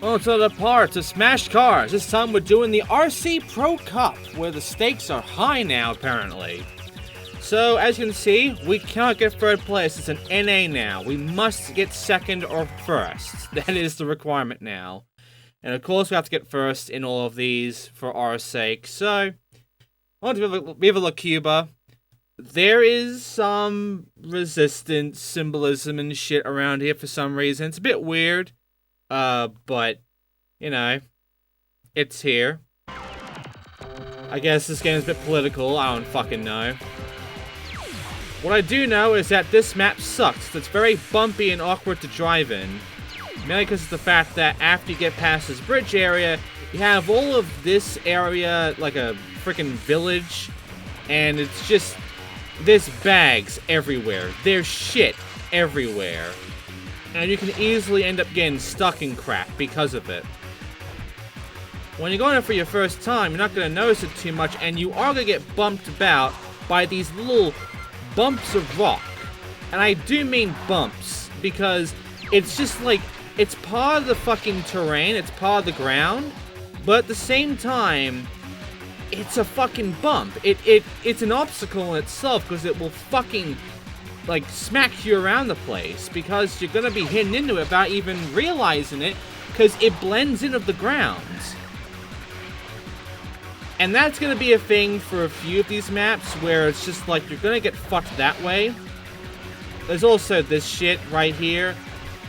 Well, to the part to Smash Cars. This time we're doing the RC Pro Cup, where the stakes are high now, apparently. So, as you can see, we cannot get third place. It's an NA now. We must get second or first. That is the requirement now. And of course, we have to get first in all of these for our sake. So, I want to Viva La Cuba. There is some resistance symbolism and shit around here for some reason. It's a bit weird. But, you know, it's here. I guess this game is a bit political, I don't fucking know. What I do know is that this map sucks. It's very bumpy and awkward to drive in. Mainly because of the fact that after you get past this bridge area, you have all of this area like a freaking village. And it's just, there's bags everywhere. There's shit everywhere. And you can easily end up getting stuck in crap because of it. When you're going in for your first time, you're not going to notice it too much, and you are going to get bumped about by these little bumps of rock. And I do mean bumps, because it's just like, it's part of the fucking terrain, it's part of the ground, but at the same time, it's a fucking bump. It's an obstacle in itself, because it will fucking like smack you around the place because you're gonna be hitting into it without even realizing it because it blends in with the ground. And that's gonna be a thing for a few of these maps where it's just like you're gonna get fucked that way. There's also this shit right here.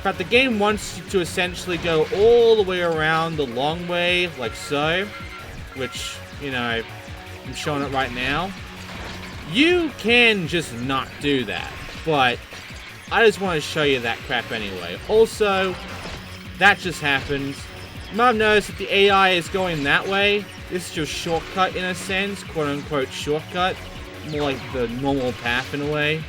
But the game wants you to essentially go all the way around the long way, like so, which, you know, I'm showing it right now. You can just not do that, but I just want to show you that crap anyway. Also, that just happened. You might have noticed that the AI is going that way. This is your shortcut in a sense, quote-unquote shortcut. More like the normal path in a way.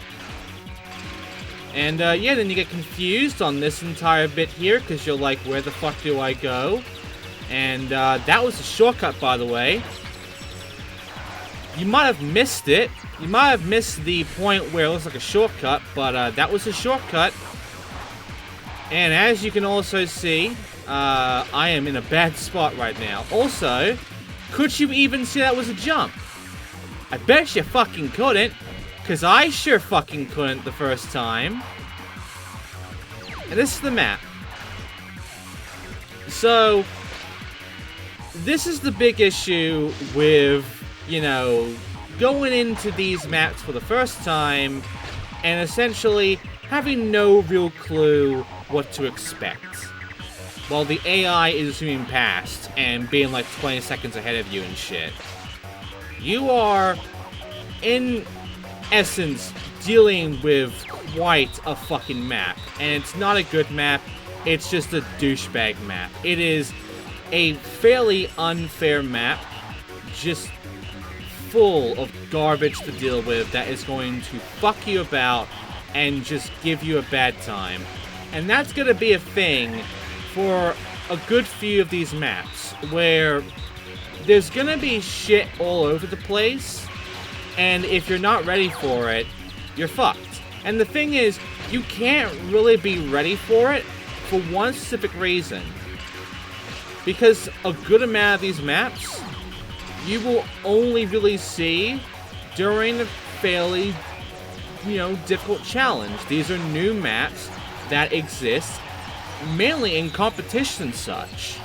And yeah, then you get confused on this entire bit here, because you're like, where the fuck do I go? And that was a shortcut, by the way. You might have missed it. You might have missed the point where it looks like a shortcut, but that was a shortcut. And as you can also see, I am in a bad spot right now. Also, could you even see that was a jump? I bet you fucking couldn't, because I sure fucking couldn't the first time. And this is the map. So, this is the big issue with, you know, going into these maps for the first time and essentially having no real clue what to expect. While the AI is zooming past and being like 20 seconds ahead of you and shit. You are, in essence, dealing with quite a fucking map. And it's not a good map, it's just a douchebag map. It is a fairly unfair map, just full of garbage to deal with that is going to fuck you about and just give you a bad time. And that's going to be a thing for a good few of these maps, where there's going to be shit all over the place, and if you're not ready for it, you're fucked. And the thing is, you can't really be ready for it for one specific reason. Because a good amount of these maps, you will only really see during a fairly, you know, difficult challenge. These are new maps that exist, mainly in competition and such.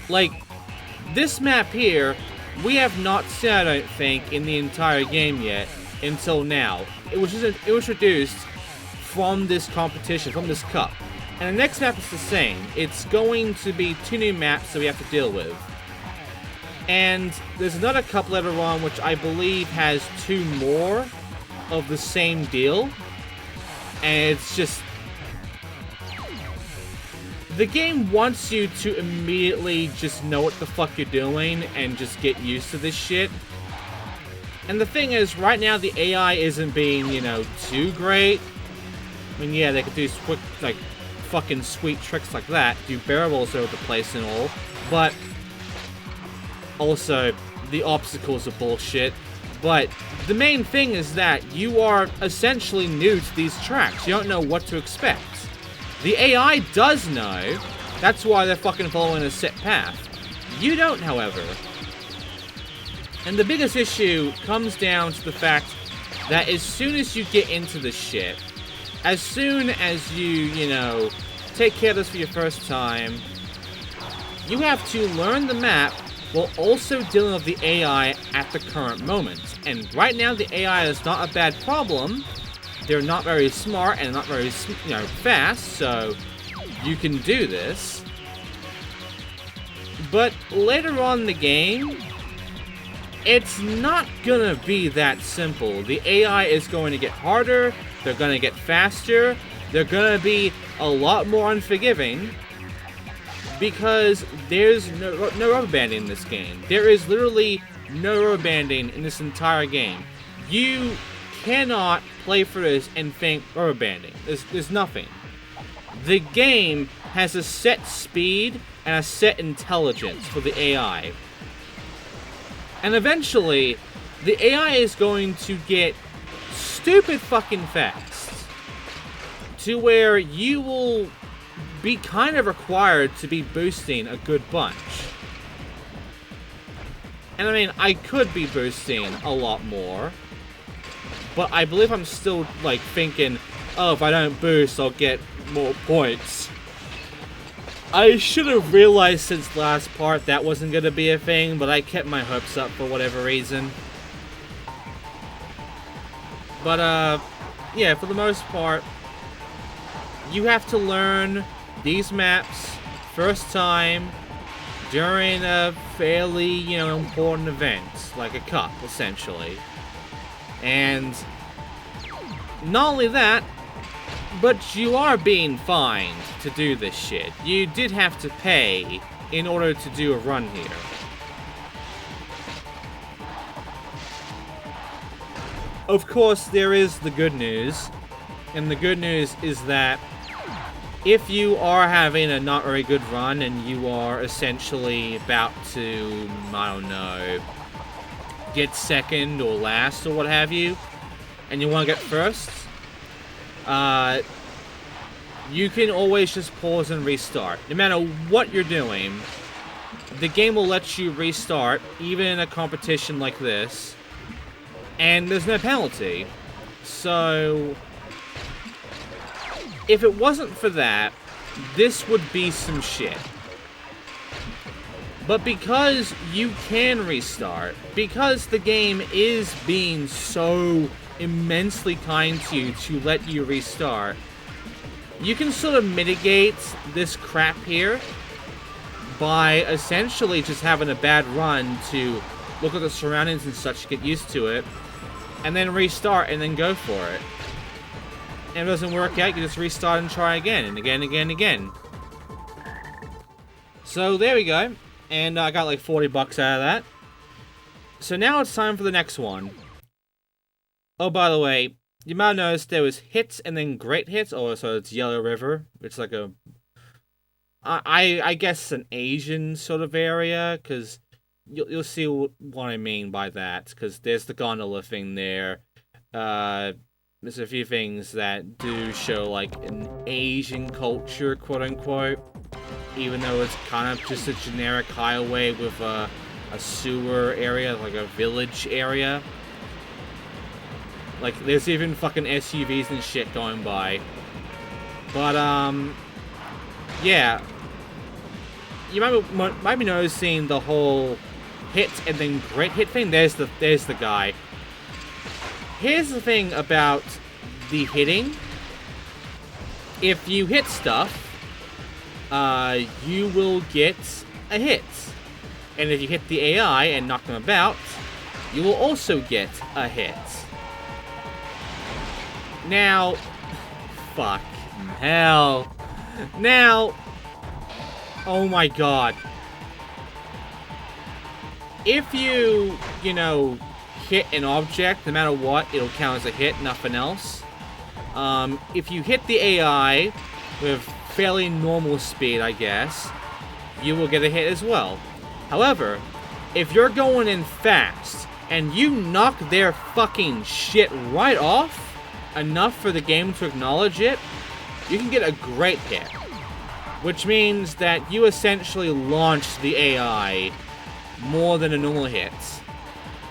Like, this map here, we have not seen, I don't think, in the entire game yet, until now. It was introduced from this competition, from this cup. And the next map is the same. It's going to be 2 new maps that we have to deal with. And there's another cup later on, which I believe has 2 more of the same deal. And it's just... the game wants you to immediately just know what the fuck you're doing and just get used to this shit. And the thing is, right now the AI isn't being, you know, too great. I mean, yeah, they could do quick, like, fucking sweet tricks like that, do barrel rolls over the place and all, but also, the obstacles are bullshit. But the main thing is that you are essentially new to these tracks. You don't know what to expect. The AI does know. That's why they're fucking following a set path. You don't, however. And the biggest issue comes down to the fact that as soon as you get into this shit, as soon as you know, take care of this for your first time, you have to learn the map while also dealing with the AI at the current moment. And right now, the AI is not a bad problem. They're not very smart and not very, fast, so you can do this. But later on in the game, it's not gonna be that simple. The AI is going to get harder, they're gonna get faster, they're gonna be a lot more unforgiving, because there's no rubber banding in this game. There is literally no rubber banding in this entire game. You cannot play for this and think rubber banding. There's nothing. The game has a set speed and a set intelligence for the AI. And eventually, the AI is going to get stupid fucking fast. To where you will be kind of required to be boosting a good bunch. And I mean, I could be boosting a lot more. But I believe I'm still, like, thinking, oh, if I don't boost, I'll get more points. I should have realized since last part that wasn't going to be a thing, but I kept my hopes up for whatever reason. But, yeah, for the most part, you have to learn these maps first time during a fairly, important event, like a cup, essentially. And not only that, but you are being fined to do this shit. You did have to pay in order to do a run here. Of course, there is the good news. And the good news is that if you are having a not very good run and you are essentially about to, I don't know, get second or last or what have you, and you want to get first, you can always just pause and restart. No matter what you're doing, the game will let you restart, even in a competition like this, and there's no penalty. So if it wasn't for that, this would be some shit. But because you can restart, because the game is being so immensely kind to you to let you restart, you can sort of mitigate this crap here by essentially just having a bad run to look at the surroundings and such, get used to it, and then restart and then go for it. And if it doesn't work out, you just restart and try again, and again, again, again. So there we go. And I got like 40 bucks out of that. So now it's time for the next one. Oh, by the way, you might have noticed there was hits and then great hits. Oh, so it's Yellow River. It's like a... I guess an Asian sort of area, because you'll see what I mean by that. Because there's the gondola thing there. There's a few things that do show like an Asian culture, quote-unquote. Even though it's kind of just a generic highway with a sewer area, like a village area. Like, there's even fucking SUVs and shit going by. But, yeah. You might be noticing the whole hit and then great hit thing. There's the guy. Here's the thing about the hitting. If you hit stuff, you will get a hit. And if you hit the AI and knock them about, you will also get a hit. Now, fucking hell. Now, oh my god. If you hit an object, no matter what, it'll count as a hit, nothing else. If you hit the AI with fairly normal speed, I guess, you will get a hit as well. However, if you're going in fast and you knock their fucking shit right off enough for the game to acknowledge it, you can get a great hit, which means that you essentially launch the AI more than a normal hit.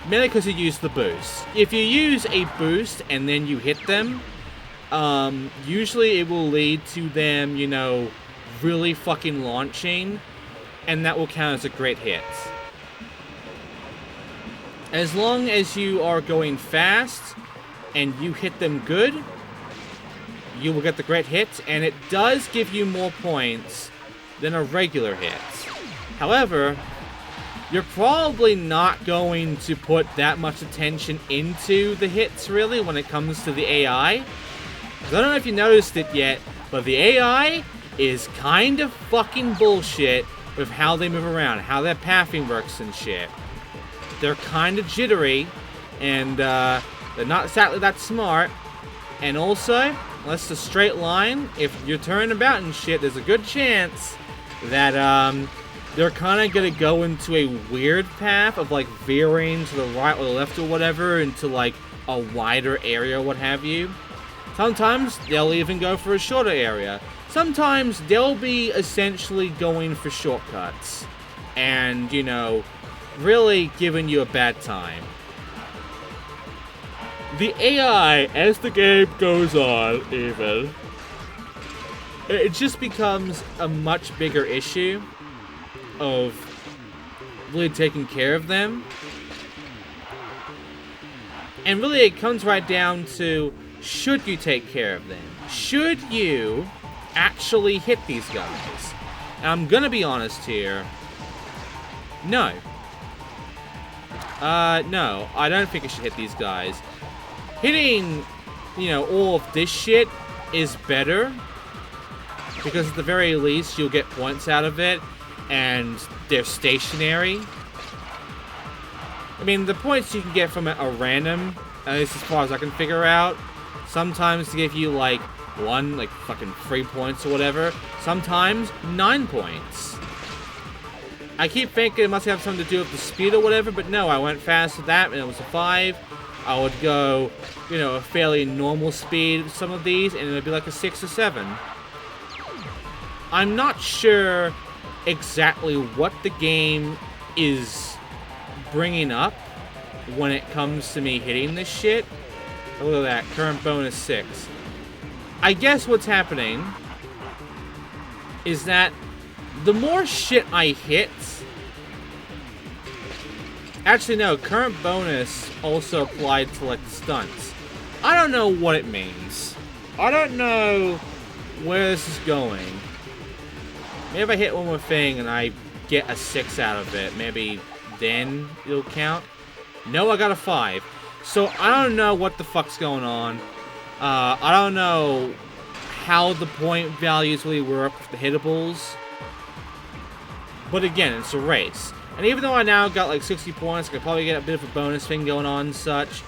Mainly because you use the boost. If you use a boost and then you hit them, usually it will lead to them, you know, really fucking launching, and that will count as a great hit. As long as you are going fast and you hit them good, you will get the great hit, and it does give you more points than a regular hit. However, you're probably not going to put that much attention into the hits, really, when it comes to the AI. 'Cause I don't know if you noticed it yet, but the AI is kind of fucking bullshit with how they move around, how their pathing works and shit. They're kind of jittery, and they're not exactly that smart. And also, unless it's a straight line, if you're turning about and shit, there's a good chance that they're kind of going to go into a weird path of, like, veering to the right or the left or whatever into, like, a wider area or what have you. Sometimes they'll even go for a shorter area. Sometimes they'll be essentially going for shortcuts and, you know, really giving you a bad time. The AI, as the game goes on, even, it just becomes a much bigger issue of really taking care of them. And really it comes right down to, should you take care of them? Should you actually hit these guys? And I'm gonna be honest here. No. No, I don't think I should hit these guys. Hitting, you know, all of this shit is better, because at the very least you'll get points out of it, and they're stationary. I mean, the points you can get from it are random, at least as far as I can figure out. Sometimes to give you, like, fucking 3 points or whatever. Sometimes 9 points. I keep thinking it must have something to do with the speed or whatever, but no, I went fast with that, and it was a 5. I would go, you know, a fairly normal speed with some of these, and it would be like a 6 or 7. I'm not sure exactly what the game is bringing up when it comes to me hitting this shit. Oh, look at that, current bonus 6. I guess what's happening is that the more shit I hit... Actually, no, current bonus also applied to, like, the stunts. I don't know what it means. I don't know where this is going. Maybe if I hit one more thing and I get a 6 out of it, maybe then it'll count. No, I got a 5. So I don't know what the fuck's going on. I don't know how the point values really work with the hittables. But again, it's a race. And even though I now got like 60 points, I could probably get a bit of a bonus thing going on and such.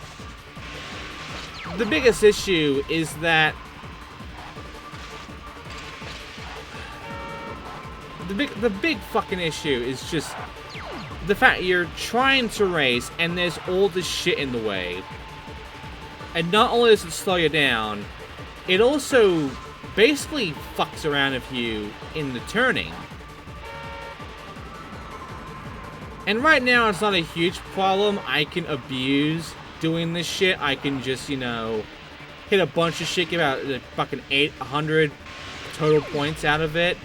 The biggest issue is that the big fucking issue is just the fact you're trying to race and there's all this shit in the way. And not only does it slow you down, it also basically fucks around with you in the turning. And right now, it's not a huge problem. I can abuse doing this shit. I can just, you know, hit a bunch of shit, give out like, fucking 800 total points out of it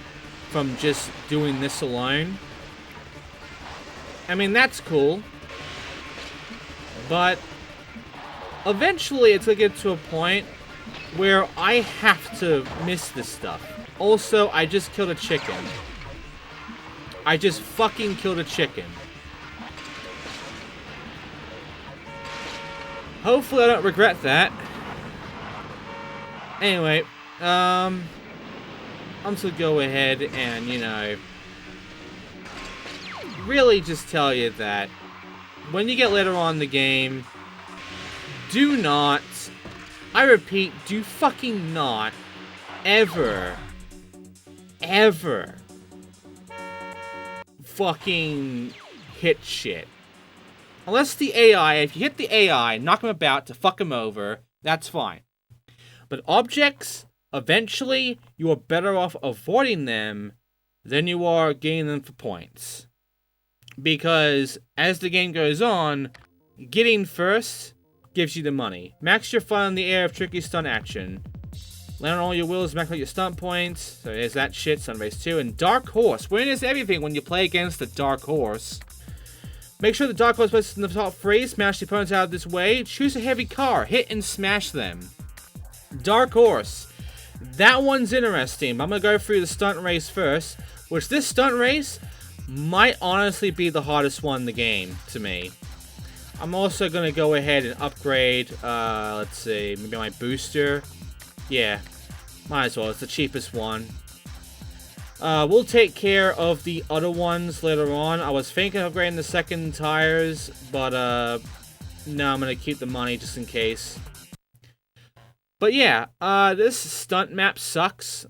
from just doing this alone. I mean, that's cool. But eventually, it's gonna get to a point where I have to miss this stuff. Also, I just killed a chicken. I just fucking killed a chicken. Hopefully I don't regret that. Anyway, I'm just gonna go ahead and, you know, really just tell you that when you get later on in the game, do not, I repeat, do fucking not ever fucking hit shit. Unless the AI, if you hit the AI, knock him about to fuck him over, that's fine. But objects, eventually you are better off avoiding them than you are getting them for points. Because as the game goes on, getting first gives you the money. Max your fun in the air of tricky stunt action. Land on all your wheels, max out your stunt points. So there's that shit, Stunt Race 2. And Dark Horse. Win is everything when you play against the Dark Horse. Make sure the Dark Horse places in the top 3. Smash the opponents out of this way. Choose a heavy car. Hit and smash them. Dark Horse. That one's interesting. But I'm going to go through the Stunt Race first. Which this Stunt Race might honestly be the hardest one in the game to me. I'm also going to go ahead and upgrade, let's see, maybe my booster. Yeah, might as well. It's the cheapest one. We'll take care of the other ones later on. I was thinking of upgrading the second tires, but no, I'm going to keep the money just in case. But yeah, this stunt map sucks.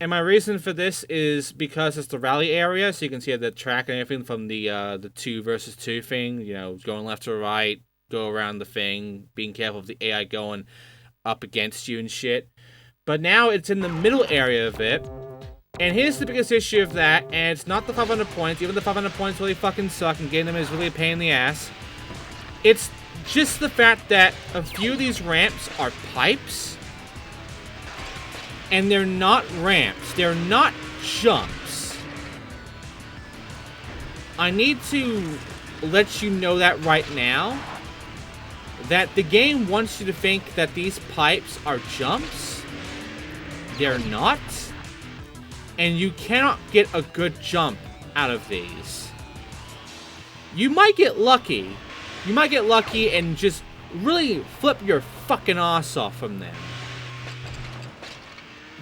And my reason for this is because it's the rally area, so you can see the track and everything from the 2 versus 2 thing. You know, going left or right, go around the thing, being careful of the AI going up against you and shit. But now it's in the middle area of it. And here's the biggest issue of that, and it's not the 500 points. Even the 500 points really fucking suck, and getting them is really a pain in the ass. It's just the fact that a few of these ramps are pipes. And they're not ramps. They're not jumps. I need to let you know that right now. That the game wants you to think that these pipes are jumps. They're not. And you cannot get a good jump out of these. You might get lucky. You might get lucky and just really flip your fucking ass off from them.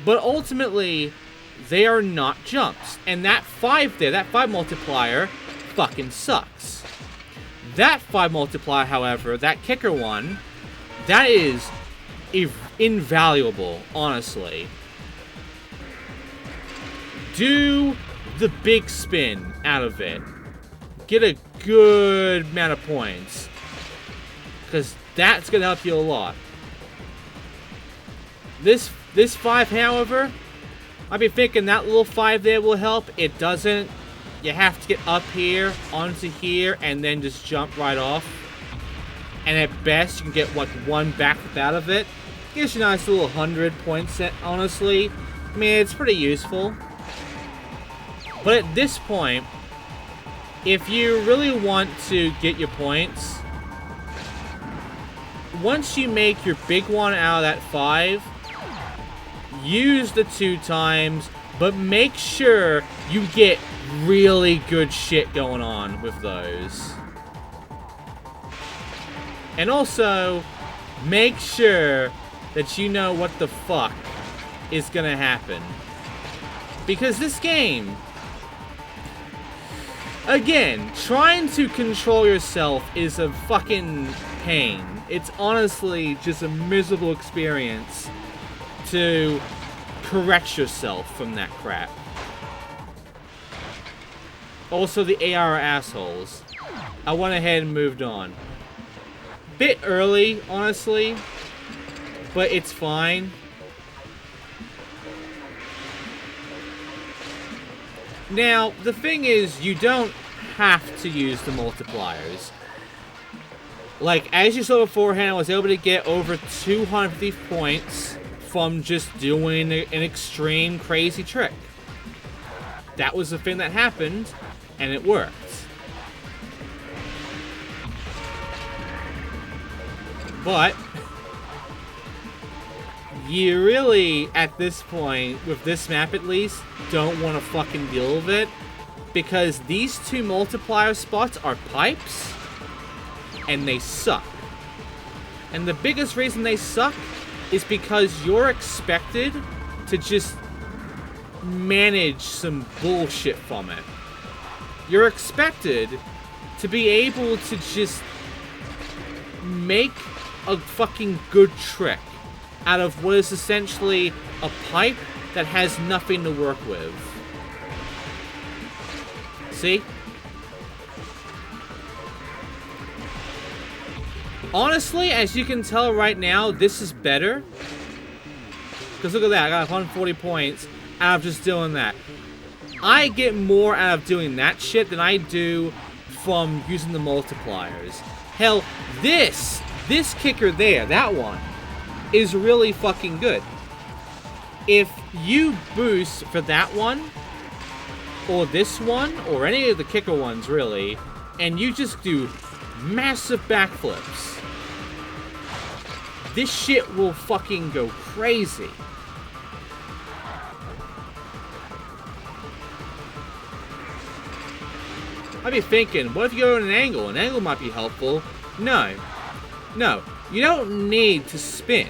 But ultimately, they are not jumps. And that 5 there, that 5 multiplier, fucking sucks. That 5 multiplier, however, that kicker one, that is invaluable, honestly. Do the big spin out of it. Get a good amount of points. Because that's going to help you a lot. This 5, however, I'd be thinking that little 5 there will help. It doesn't. You have to get up here, onto here, and then just jump right off. And at best, you can get, what, 1 backflip out of it. Gives you a nice little 100-point set, honestly. I mean, it's pretty useful. But at this point, if you really want to get your points, once you make your big one out of that 5, use the 2 times, but make sure you get really good shit going on with those. And also, make sure that you know what the fuck is gonna happen. Because this game, again, trying to control yourself is a fucking pain. It's honestly just a miserable experience to correct yourself from that crap. Also, the AI are assholes. I went ahead and moved on. Bit early, honestly, but it's fine. Now, the thing is, you don't have to use the multipliers. Like, as you saw beforehand, I was able to get over 250 points from just doing an extreme crazy trick. That was the thing that happened, and it worked. But you really, at this point, with this map at least, don't want to fucking deal with it, because these 2 multiplier spots are pipes, and they suck. And the biggest reason they suck is because you're expected to just manage some bullshit from it. You're expected to be able to just make a fucking good trick out of what is essentially a pipe that has nothing to work with. See? Honestly, as you can tell right now, this is better. Because look at that, I got 140 points out of just doing that. I get more out of doing that shit than I do from using the multipliers. Hell, this kicker there, that one, is really fucking good. If you boost for that one, or this one, or any of the kicker ones really, and you just do massive backflips, this shit will fucking go crazy. I'd be thinking, what if you go at an angle? An angle might be helpful. No. No. You don't need to spin.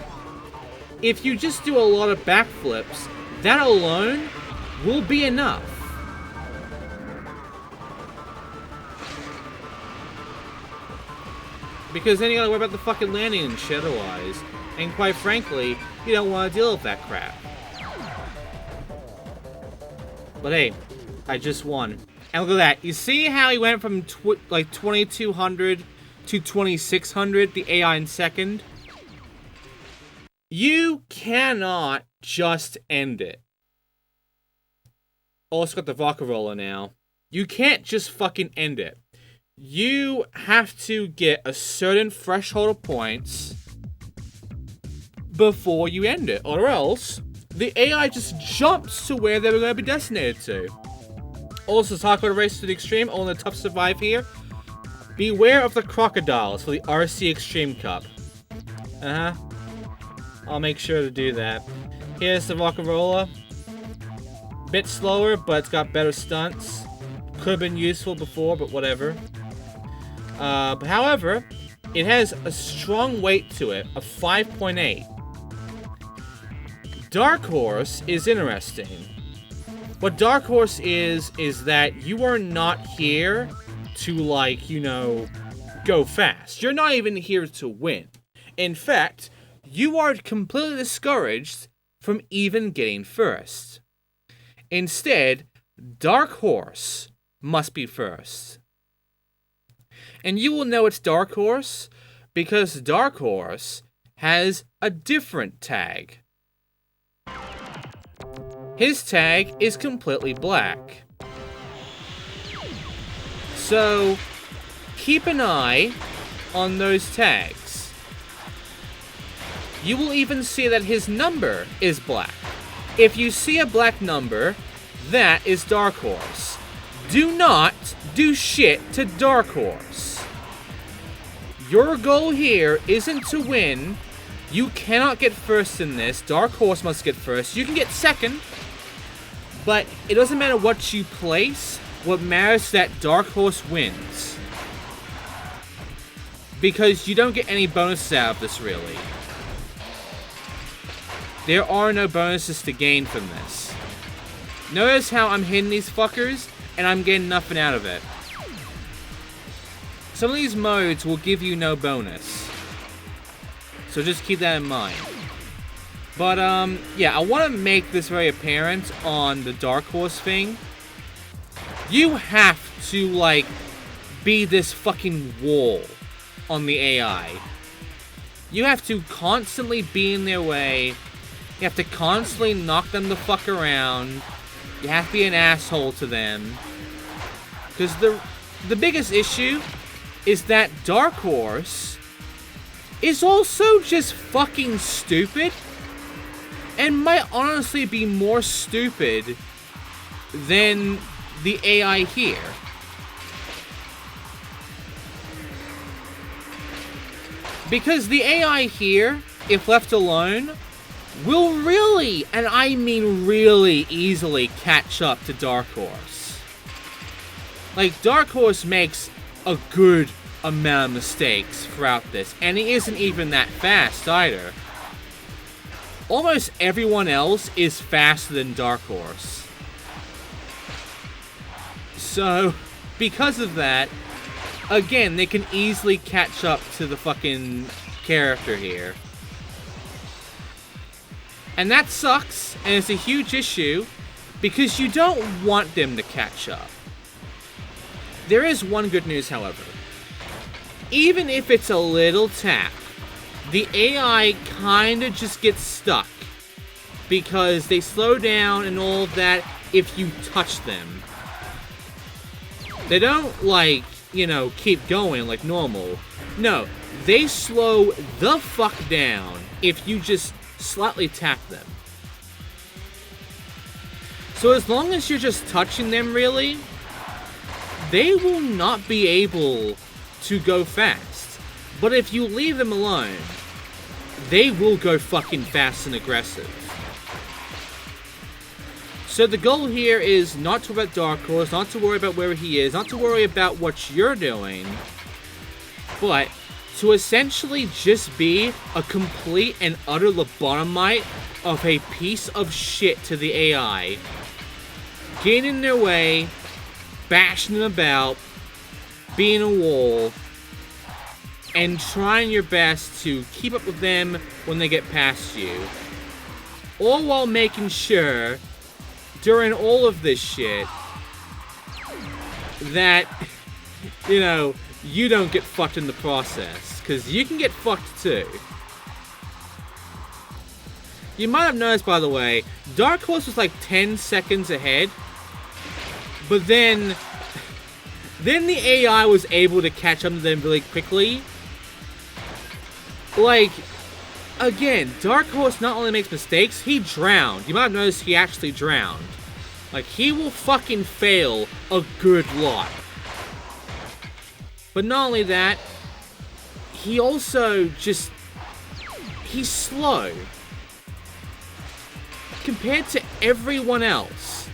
If you just do a lot of backflips, that alone will be enough. Because then you gotta worry about the fucking landing and shit otherwise. And quite frankly, you don't want to deal with that crap. But hey, I just won. And look at that. You see how he went from like 2200 to 2600, the AI in second? You cannot just end it. Also got the vodka roller now. You can't just fucking end it. You have to get a certain threshold of points before you end it, or else the AI just jumps to where they were going to be designated to. Also, talk about a race to the extreme, only the tough survive here. Beware of the crocodiles for the RC Extreme Cup. I'll make sure to do that. Here's the Rockarola. Bit slower, but it's got better stunts. Could have been useful before, but whatever. However, it has a strong weight to it of 5.8. Dark Horse is interesting. What Dark Horse is that you are not here to, like, you know, go fast. You're not even here to win. In fact, you are completely discouraged from even getting first. Instead, Dark Horse must be first. And you will know it's Dark Horse because Dark Horse has a different tag. His tag is completely black. So, keep an eye on those tags. You will even see that his number is black. If you see a black number, that is Dark Horse. Do not do shit to Dark Horse. Your goal here isn't to win. You cannot get first in this. Dark Horse must get first. You can get second. But it doesn't matter what you place. What matters is that Dark Horse wins. Because you don't get any bonuses out of this, really. There are no bonuses to gain from this. Notice how I'm hitting these fuckers, and I'm getting nothing out of it. Some of these modes will give you no bonus. So just keep that in mind. But, yeah, I want to make this very apparent on the Dark Horse thing. You have to, like, be this fucking wall on the AI. You have to constantly be in their way. You have to constantly knock them the fuck around. You have to be an asshole to them. Because the biggest issue is that Dark Horse is also just fucking stupid. And might honestly be more stupid than the AI here. Because the AI here, if left alone, will really, and I mean really easily, catch up to Dark Horse. Like, Dark Horse makes a good amount of mistakes throughout this, and he isn't even that fast either. Almost everyone else is faster than Dark Horse. So, because of that, again, they can easily catch up to the fucking character here. And that sucks, and it's a huge issue, because you don't want them to catch up. There is one good news, however. Even if it's a little tap, the AI kinda just gets stuck. because they slow down and all of that if you touch them. They don't, like, you know, keep going like normal. No, they slow the fuck down if you just slightly tap them. So as long as you're just touching them, really, they will not be able to go fast. But if you leave them alone, they will go fucking fast and aggressive. So the goal here is not to worry about Dark Horse, not to worry about where he is, not to worry about what you're doing, but to essentially just be a complete and utter lobotomite of a piece of shit to the AI. Getting in their way, bashing them about, being a wall, and trying your best to keep up with them when they get past you. All while making sure, during all of this shit, that, you know, you don't get fucked in the process. Because you can get fucked too. You might have noticed, by the way, Dark Horse was like 10 seconds ahead. But then the AI was able to catch up to them really quickly. Like, again, Dark Horse not only makes mistakes, he drowned. You might have noticed he actually drowned. Like, he will fucking fail a good lot. But not only that, he also just... he's slow. Compared to everyone else,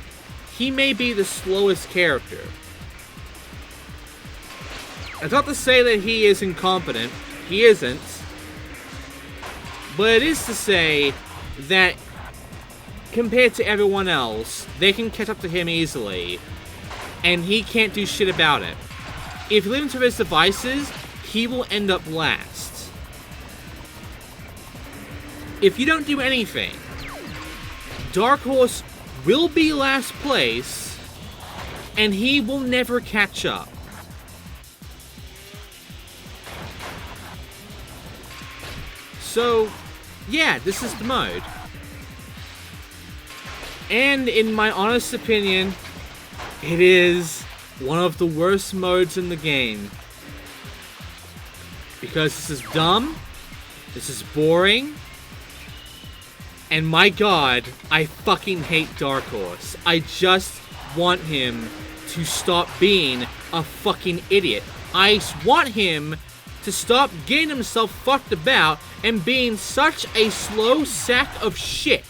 he may be the slowest character. It's not to say that he is incompetent. He isn't. But it is to say that compared to everyone else, they can catch up to him easily. And he can't do shit about it. If you leave him to his devices, he will end up last. If you don't do anything, Dark Horse will be last place, and he will never catch up. So, yeah, this is the mode. And in my honest opinion, it is one of the worst modes in the game. Because this is dumb, this is boring, and my god, I fucking hate Dark Horse. I just want him to stop being a fucking idiot. I want him to stop getting himself fucked about and being such a slow sack of shit.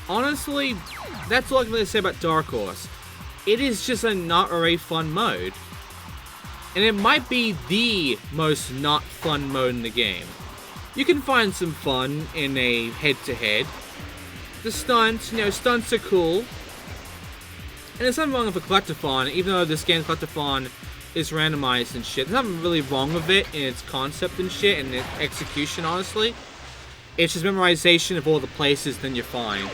Honestly, that's all I can really say about Dark Horse. It is just a not very fun mode. And it might be the most not fun mode in the game. You can find some fun in a head-to-head. The stunts, you know, stunts are cool. And there's nothing wrong with a collectathon, even though this game's collectathon is randomized and shit. There's nothing really wrong with it in its concept and shit, and its execution, honestly. It's just memorization of all the places, then you're fine.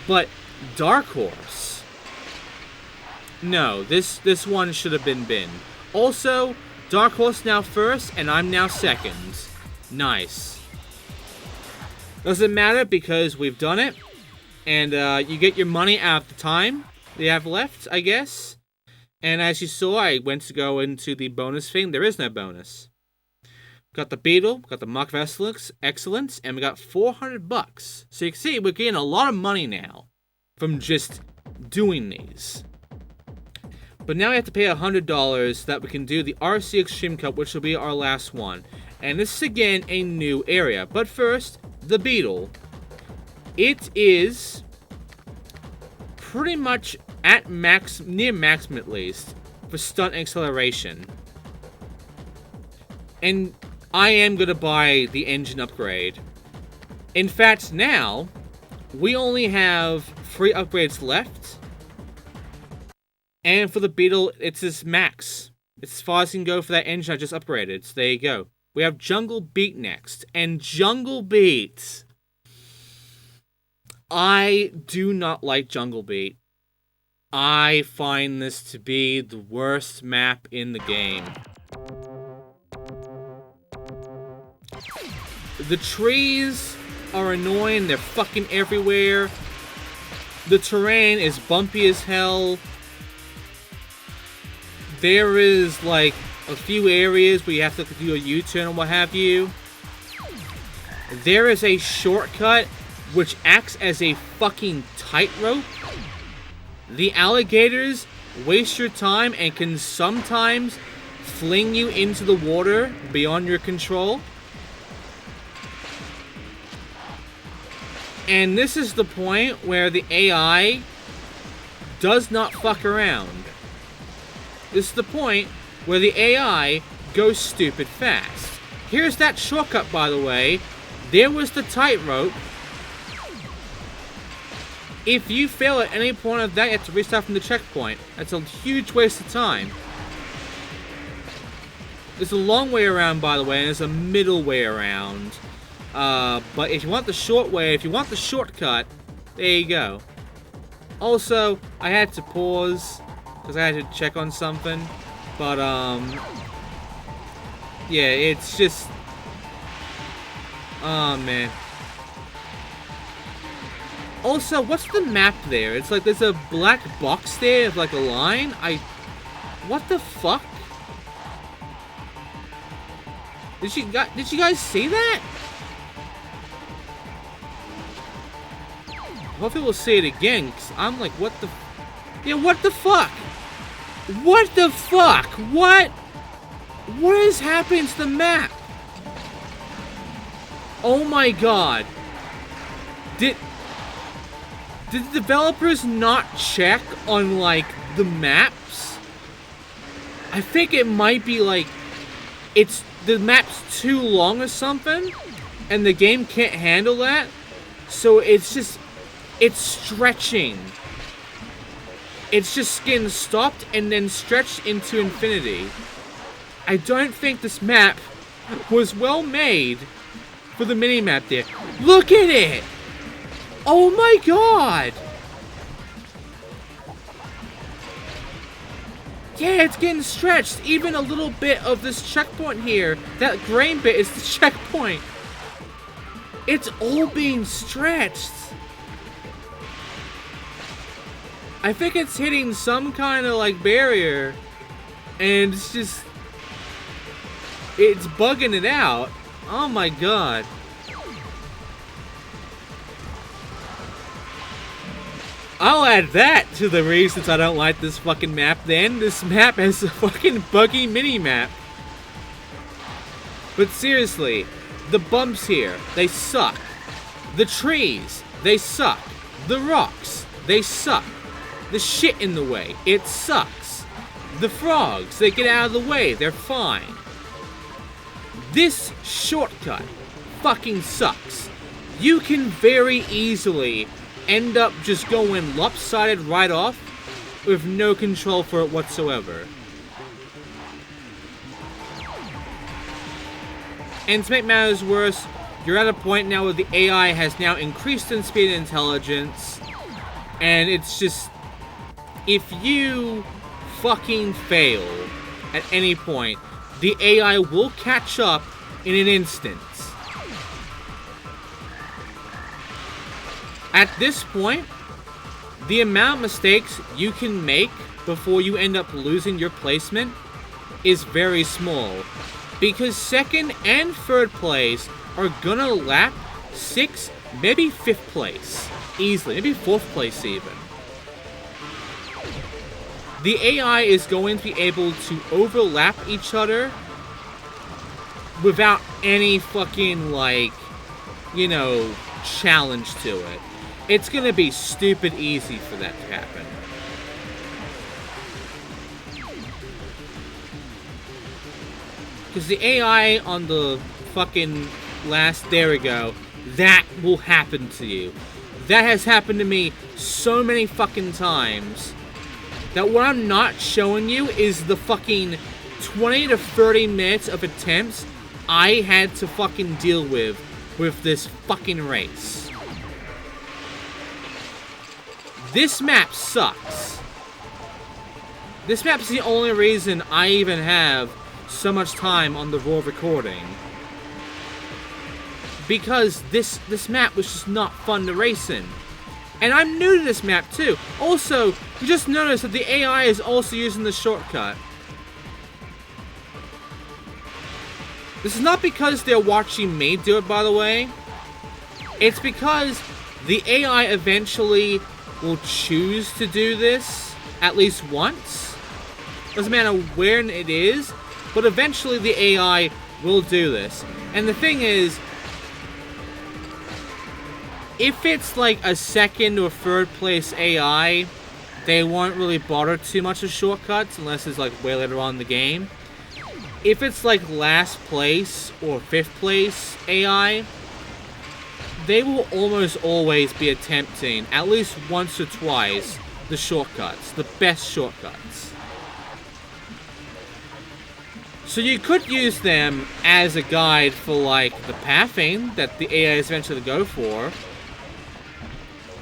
But Dark Horse, no, this one should have been binned. Also, Dark Horse now first, and I'm now second. Nice. Doesn't matter because we've done it, and you get your money out of the time that you have left, I guess. And as you saw, I went to go into the bonus thing. There is no bonus. Got the Beetle, got the Muck of Excellence, and we got $400. So you can see we're getting a lot of money now from just doing these. But now we have to pay $100 so that we can do the RC Extreme Cup, which will be our last one. And this is again a new area. But first, the Beetle. It is pretty much at max, near maximum at least, for stunt acceleration. And I am going to buy the engine upgrade. In fact, now, we only have 3 upgrades left. And for the Beetle, it's this max. It's as far as you can go for that engine I just upgraded. So there you go. We have Jungle Beat next. And Jungle Beat, I do not like Jungle Beat. I find this to be the worst map in the game. The trees are annoying, they're fucking everywhere. The terrain is bumpy as hell. There is, like, a few areas where you have to do a U-turn or what have you. There is a shortcut which acts as a fucking tightrope. The alligators waste your time and can sometimes fling you into the water beyond your control. And this is the point where the AI does not fuck around. This is the point where the AI goes stupid fast. Here's that shortcut, by the way. There was the tightrope. If you fail at any point of that, you have to restart from the checkpoint. That's a huge waste of time. There's a long way around, by the way, and there's a middle way around. But if you want the short way, if you want the shortcut, there you go. Also, I had to pause, because I had to check on something. But, yeah, it's just... Oh, man. Also, what's the map there? It's like there's a black box there of like a line. What the fuck? Did you guys see that? Hopefully we'll see it again, cause I'm like, what the? Yeah, what the fuck? What the fuck? What is happening to the map? Oh my god! Did the developers not check on, like, the maps? I think it might be, like, the map's too long or something, and the game can't handle that, so it's stretching. It's just getting stopped and then stretched into infinity. I don't think this map was well made for the mini-map there. Look at it! Oh my god! Yeah, it's getting stretched. Even a little bit of this checkpoint here. That green bit is the checkpoint. It's all being stretched. I think it's hitting some kind of like barrier. And it's just... It's bugging it out. Oh my god. I'll add that to the reasons I don't like this fucking map then. This map has a fucking buggy mini-map. But seriously, the bumps here, they suck. The trees, they suck. The rocks, they suck. The shit in the way, it sucks. The frogs, they get out of the way, they're fine. This shortcut fucking sucks. You can very easily end up just going lopsided right off with no control for it whatsoever. And to make matters worse, you're at a point now where the AI has now increased in speed and intelligence, and it's just, if you fucking fail at any point, the AI will catch up in an instant. At this point, the amount of mistakes you can make before you end up losing your placement is very small. Because second and third place are gonna lap 6th, maybe 5th place. Easily, maybe 4th place even. The AI is going to be able to overlap each other without any fucking, like, you know, challenge to it. It's gonna be stupid easy for that to happen. Because the AI on the fucking last, there we go, that will happen to you. That has happened to me so many fucking times that what I'm not showing you is the fucking 20 to 30 minutes of attempts I had to fucking deal with this fucking race. This map sucks. This map is the only reason I even have so much time on the raw recording. Because this map was just not fun to race in. And I'm new to this map too. Also, you just noticed that the AI is also using the shortcut. This is not because they're watching me do it, by the way. It's because the AI eventually will choose to do this at least once. Doesn't matter where it is, but eventually the AI will do this. And the thing is, if it's like a second or third place AI, they won't really bother too much with shortcuts unless it's like way later on in the game. If it's like last place or fifth place AI, they will almost always be attempting at least once or twice the shortcuts, the best shortcuts. So you could use them as a guide for like the pathing that the AI is eventually go for.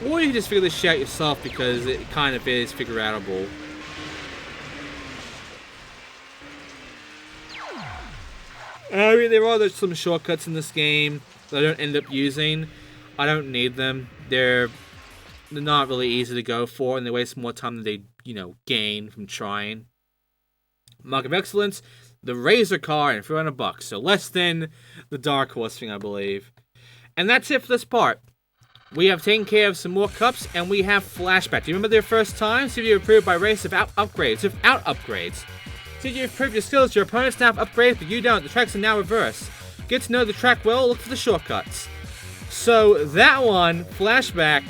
Or you can just figure this shit out yourself because it kind of is figure-outable. I mean, there are some shortcuts in this game that I don't end up using. I don't need them. They're not really easy to go for, and they waste more time than they, gain from trying. Mark of Excellence, the Razor car, and $300, so less than the Dark Horse thing, I believe. And that's it for this part. We have taken care of some more cups, and we have flashback. Do you remember their first time? See if you improved by race without upgrades. Without upgrades. See if you improved your skills. Your opponents now have upgrades, but you don't. The tracks are now reversed. Get to know the track well. Look for the shortcuts. So that one, flashback,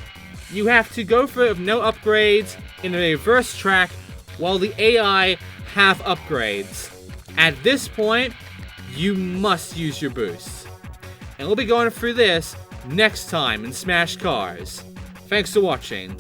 you have to go for it with no upgrades in a reverse track while the AI have upgrades. At this point, you must use your boost. And we'll be going through this next time in Smash Cars. Thanks for watching.